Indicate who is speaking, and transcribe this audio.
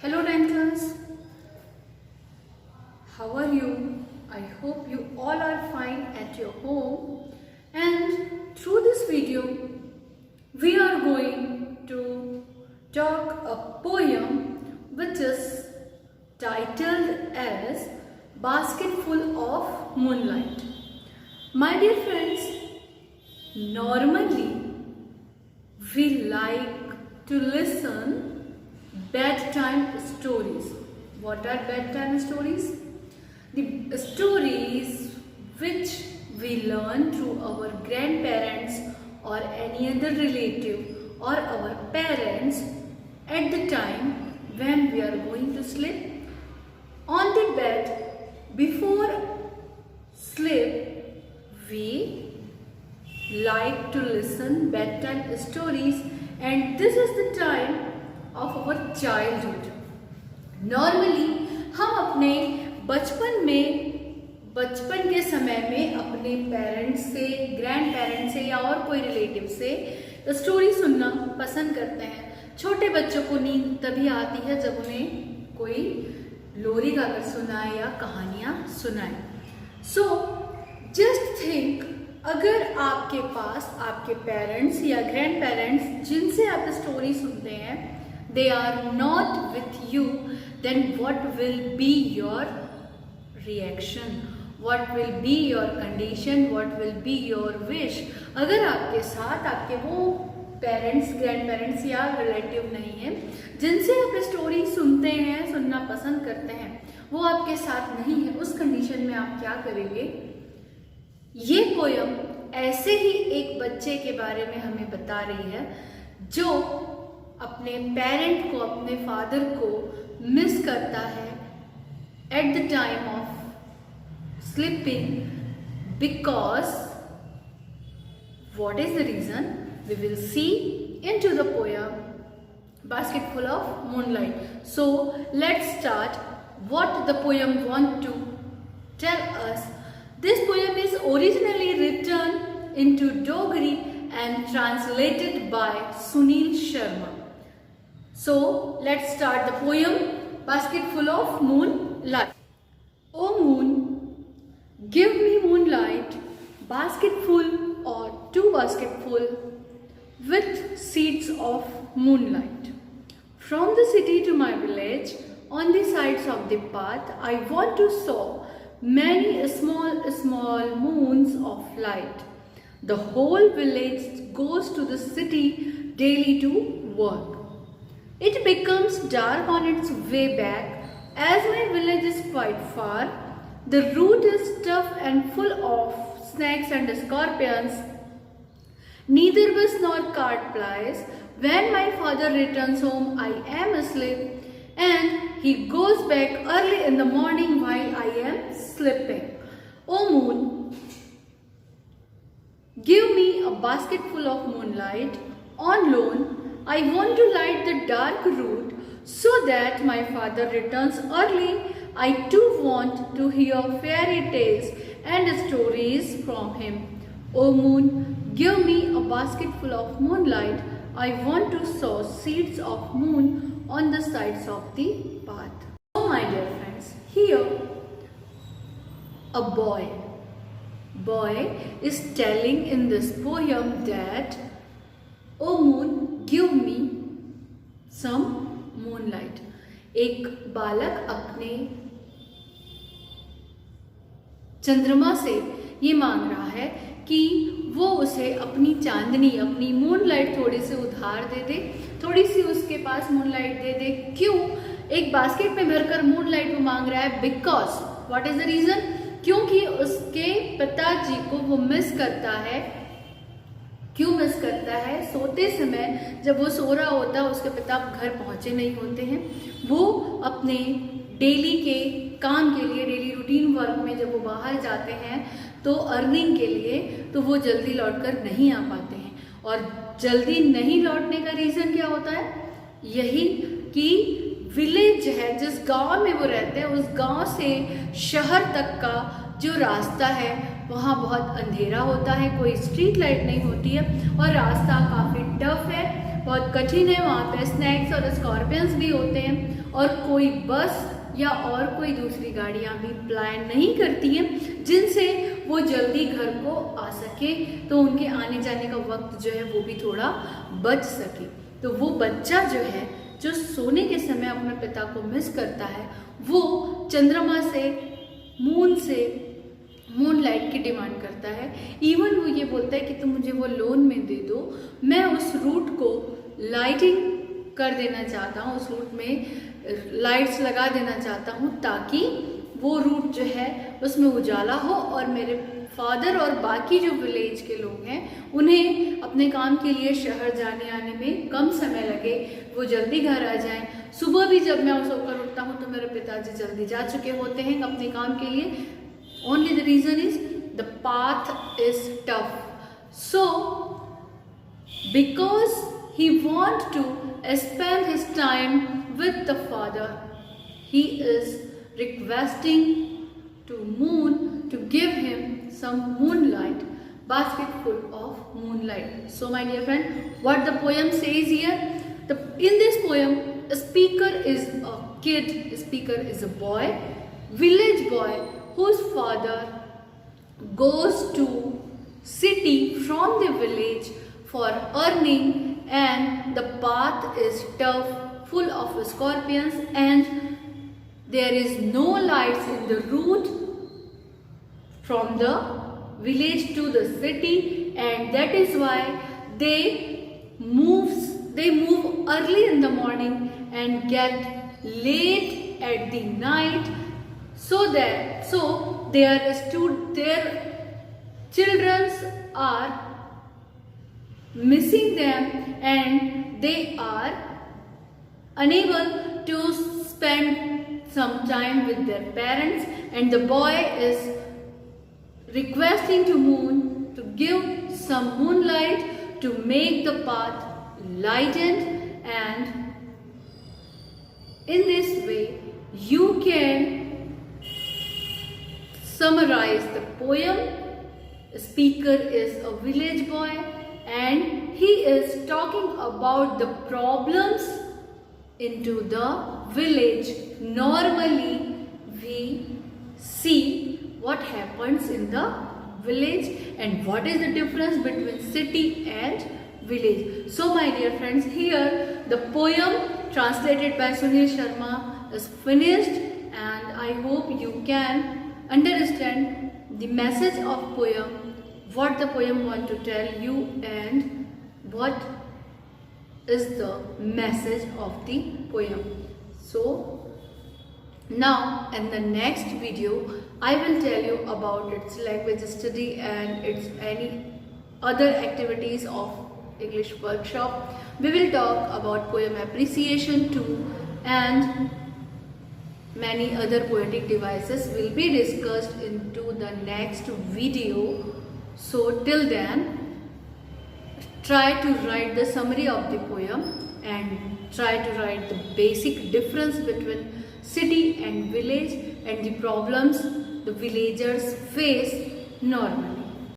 Speaker 1: Hello 10th class, how are you? I hope you all are fine at your home, and through this video we are going to talk a poem which is titled as Basketful of Moonlight. My dear friends, normally we like to listen bedtime stories. What are bedtime stories? The stories which we learn through our grandparents or any other relative or our parents at the time when we are going to sleep. On the bed, before sleep, we like to listen bedtime stories, and this is the time of our childhood. Normally हम अपने बचपन के समय में अपने parents से, grand parents से या और कोई रिलेटिव से स्टोरी सुनना पसंद करते हैं। छोटे बच्चों को नींद तभी आती है जब उन्हें कोई लोरी गाकर सुनाए या कहानियां सुनाए। सो जस्ट थिंक, अगर आपके पास आपके पेरेंट्स या ग्रैंड पेरेंट्स जिनसे आप स्टोरी सुनते हैं, they are not with you, then what will be your reaction? What will be your condition? What will be your wish? अगर आपके साथ आपके वो पेरेंट्स, ग्रैंड पेरेंट्स या रिलेटिव नहीं है जिनसे आप स्टोरी सुनते हैं, सुनना पसंद करते हैं, वो आपके साथ नहीं है, उस कंडीशन में आप क्या करेंगे? ये पोयम ऐसे ही एक बच्चे के बारे में हमें बता रही है जो अपने पेरेंट को, अपने फादर को मिस करता है at the time of sleeping, because what is the reason we will see into the poem basketful of moonlight. So let's start what the poem want to tell us. This poem is originally written into Dogri and translated by Sunil Sharma. So let's start the poem Basketful of Moonlight. O moon, give me moonlight, basketful or two basketful with seeds of moonlight. From the city to my village, on the sides of the path, I want to sow many small moons of light. The whole village goes to the city daily to work. It becomes dark on its way back, as my village is quite far. The route is tough and full of snakes and scorpions. Neither bus nor cart plies. When my father returns home, I am asleep, and he goes back early in the morning while I am sleeping. O moon, give me a basketful of moonlight on loan. I want to light the dark route so that my father returns early. I too want to hear fairy tales and stories from him. O moon, give me a basketful of moonlight. I want to sow seeds of moon on the sides of the path. So my dear friends, here a boy is telling in this poem that, O moon, give me some moonlight. एक बालक अपने चंद्रमा से ये मांग रहा है कि वो उसे अपनी चांदनी, अपनी मूनलाइट थोड़ी सी उधार दे दे, थोड़ी सी उसके पास मूनलाइट दे दे। क्यों? एक बास्केट में भरकर मूनलाइट वो मांग रहा है, because what is the reason? क्योंकि उसके पिताजी को वो मिस करता है। क्यों मिस करता है? सोते समय जब वो सो रहा होता है, उसके पिता घर पहुंचे नहीं होते हैं, वो अपने डेली के काम के लिए, डेली रूटीन वर्क में जब वो बाहर जाते हैं तो अर्निंग के लिए, तो वो जल्दी लौटकर नहीं आ पाते हैं। और जल्दी नहीं लौटने का रीज़न क्या होता है? यही कि विलेज है, जिस गांव में वो रहते हैं, उस गांव से शहर तक का जो रास्ता है वहाँ बहुत अंधेरा होता है, कोई स्ट्रीट लाइट नहीं होती है और रास्ता काफ़ी टफ है। बहुत कठिन है, वहाँ पे स्नैक्स और स्कॉर्पियंस भी होते हैं और कोई बस या और कोई दूसरी गाड़ियाँ भी प्लान नहीं करती हैं जिनसे वो जल्दी घर को आ सके, तो उनके आने जाने का वक्त जो है वो भी थोड़ा बच सके। तो वो बच्चा जो है जो सोने के समय अपने पिता को मिस करता है, वो चंद्रमा से, मून लाइट की डिमांड करता है। इवन वो ये बोलता है कि तुम मुझे वो लोन में दे दो, मैं उस रूट को लाइटिंग कर देना चाहता हूँ, उस रूट में लाइट्स लगा देना चाहता हूँ ताकि वो रूट जो है उसमें उजाला हो और मेरे फादर और बाकी जो विलेज के लोग हैं उन्हें अपने काम के लिए शहर जाने आने में कम समय लगे, वो जल्दी घर आ जाएं। सुबह भी जब मैं सोकर उठता हूँ तो मेरे पिताजी जल्दी जा चुके होते हैं अपने काम के लिए। Only the reason is the path is tough. So, because he wants to spend his time with the father, he is requesting to moon to give him some moonlight, basket full of moonlight. So my dear friend, what the poem says here, in this poem, a speaker is a kid, a speaker is a boy, village boy, whose father goes to city from the village for earning, and the path is tough, full of scorpions, and there is no lights in the route from the village to the city, and that is why they move early in the morning and get late at the night, so their children are missing them and they are unable to spend some time with their parents, and the boy is requesting to moon to give some moonlight to make the path lightened, and in this way you can summarize the poem. The speaker is a village boy and he is talking about the problems into the village. Normally we see what happens in the village and what is the difference between city and village. So my dear friends, here the poem translated by Sunil Sharma is finished, and I hope you can understand the message of poem, what the poem want to tell you and what is the message of the poem. So now in the next video I will tell you about its language study and its any other activities of English workshop. We will talk about poem appreciation too, and many other poetic devices will be discussed into the next video. So till then, try to write the summary of the poem and try to write the basic difference between city and village and the problems the villagers face normally.